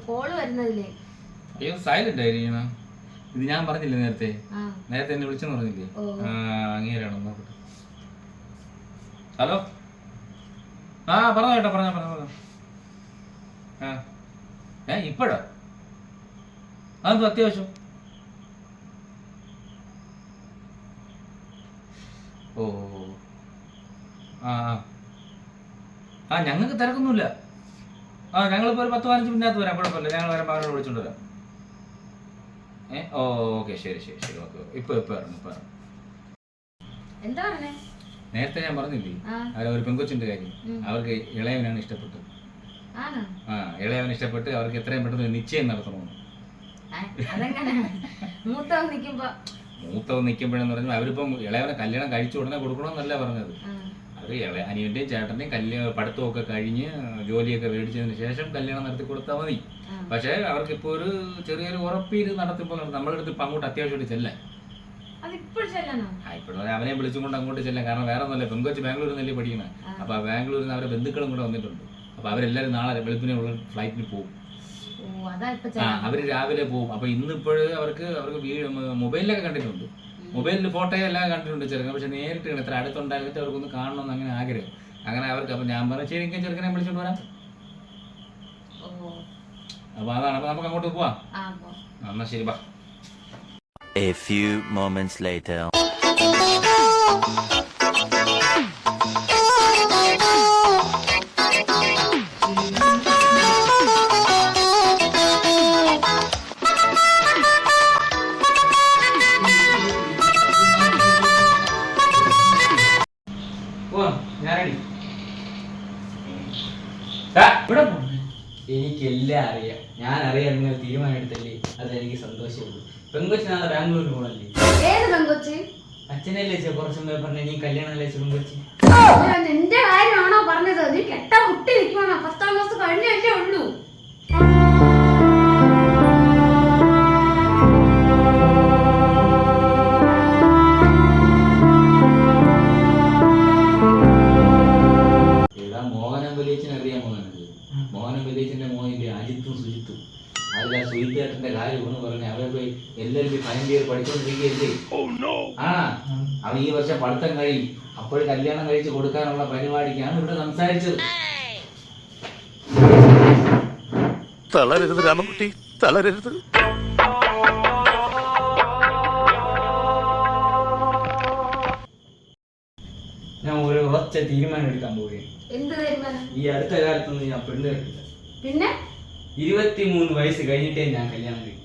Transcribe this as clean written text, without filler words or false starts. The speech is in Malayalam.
കോള് വരുന്നതില്ലേ? അയ്യോ സൈലന്റ് ആയിരിക്കണം. ഇത് ഞാൻ പറഞ്ഞില്ലേ നേരത്തെ എന്നെ വിളിച്ചെന്ന് പറഞ്ഞില്ലേ? അങ്ങേരാണോ നോക്കട്ടെ. ഹലോ, പറഞ്ഞോ കേട്ടോ, പറഞ്ഞോ. ഇപ്പഴാ? അതെന്തോ അത്യാവശ്യം? ഓ ഞങ്ങൾക്ക് തിരക്കൊന്നുമില്ല. ഞങ്ങളിപ്പോൾ ഒരു 10-15 മിനിറ്റ് വരാം, കുഴപ്പമില്ല. ഞങ്ങൾ വരുമ്പോൾ അവരോട് വിളിച്ചോണ്ട് വരാം. ഓക്കെ, ശരി. ഓക്കെ, ഇപ്പൊ ഇറങ്ങും. എന്താ പറഞ്ഞേ? നേരത്തെ ഞാൻ പറഞ്ഞില്ലേ ഒരു പെൺകൊച്ചിന്റെ കാര്യം. അവർക്ക് ഇളയവനാണ് ഇഷ്ടപ്പെട്ടത്. ഇളയവൻ ഇഷ്ടപ്പെട്ട് അവർക്ക് എത്രയും പെട്ടെന്ന് നിശ്ചയം നടത്തണമെന്ന്. മൂത്തവൻ നിൽക്കുമ്പോഴെന്ന് പറഞ്ഞാൽ അവരിപ്പം ഇളയവനെ കല്യാണം കഴിച്ചു ഉടനെ കൊടുക്കണമെന്നല്ല പറഞ്ഞത്. അവർ അനിയന്റെയും ചേട്ടന്റെയും പഠിത്തമൊക്കെ കഴിഞ്ഞ് ജോലിയൊക്കെ മേടിച്ചതിന് ശേഷം കല്യാണം നടത്തി കൊടുത്താൽ മതി. പക്ഷെ അവർക്കിപ്പോ ഒരു ചെറിയൊരു ഉറപ്പിൽ നടത്തിപ്പോൾ നമ്മുടെ അടുത്ത് ഇപ്പൊ അങ്ങോട്ട് അത്യാവശ്യമായിട്ട് ചെല്ലാൻ ഇപ്പോഴും അവനെ വിളിച്ചുകൊണ്ട് അങ്ങോട്ട് ചെല്ലാൻ. കാരണം വേറെ ഒന്നുമല്ല, പെൺകൊച്ച് ബാംഗ്ലൂരിൽ നിന്നല്ലേ പഠിക്കണേ. അപ്പൊ ബാംഗ്ലൂരിൽ നിന്ന് അവരുടെ ബന്ധുക്കളും കൂടെ വന്നിട്ടുണ്ട്. അപ്പൊ അവരെല്ലാരും നാളെ വെളുപ്പിനുള്ള ഫ്ലൈറ്റിൽ പോകും. അവര് രാവിലെ പോകും. അപ്പൊ ഇന്നിപ്പോഴും അവർക്ക് മൊബൈലിലൊക്കെ കണ്ടിട്ടുണ്ട്, മൊബൈലിൽ ഫോട്ടോയോ എല്ലാം കണ്ടിട്ടുണ്ട് ചെറുക്കൻ. പക്ഷെ നേരിട്ട് ഇത്ര അടുത്തുണ്ടായിട്ട് അവർക്കൊന്ന് കാണണമെന്ന് അങ്ങനെ ആഗ്രഹം. അങ്ങനെ അവർക്ക് അപ്പൊ ഞാൻ പറഞ്ഞു ശരി, എനിക്ക് ചെറുക്കനെ വിളിച്ചോണ്ട് വരാം. അപ്പൊ അതാണ്. അപ്പൊ നമുക്ക് അങ്ങോട്ട് പോവാം. എന്നാ ശരി, ബാ. A few moments later. എനിക്കെല്ലാം അറിയാം. ഞാൻ അറിയാൻ നിങ്ങൾ തീരുമാനം എടുത്തല്ലേ, അതെനിക്ക് സന്തോഷമുള്ളൂ. പെങ്കൊച്ച് നാളെ ബാംഗ്ലൂരിൽ പോകണല്ലേ? അച്ഛനല്ലേ കുറച്ച് മുമ്പേ പറഞ്ഞ നീ കല്യാണം അല്ലേ പെങ്കൊച്ച്? നിന്റെ കാര്യമാണോ പറഞ്ഞത്? നീ കെട്ടാ മുട്ടി നിൽക്കണോ? 10ാം ക്ലാസ് കഴിഞ്ഞല്ലേ ഉള്ളൂ. മോഹനം വലിയച്ഛന്റെ മോനില്ലേ അജിത്തും സുജിത്തും. അതിൽ ആ സുജിത്തേട്ടന്റെ കാര്യം എന്ന് പറഞ്ഞ അവരെ പോയി LLB ഫൈനൽ ഇയർ പഠിച്ചോണ്ടിരിക്കുകയല്ലേ. അവൻ ഈ വർഷം പഠിത്തം കഴിയും. അപ്പോഴും കല്യാണം കഴിച്ച് കൊടുക്കാനുള്ള പരിപാടിക്കാണ് ഇവിടെ സംസാരിച്ചത്. തളരരുത് രാമൻകുട്ടി, തളരരുത്. ഞാൻ ഒരു ഉറച്ച തീരുമാനം എടുക്കാൻ പോവുകയാണ്. എന്ത് തീരുമാനം? ഈ അടുത്ത കാലത്തൊന്നും ഞാൻ പെണ്ണ് കെട്ടില്ല. പിന്നെ 23 വയസ്സ് കഴിഞ്ഞിട്ടേ ഞാൻ കല്യാണം കഴിക്കും.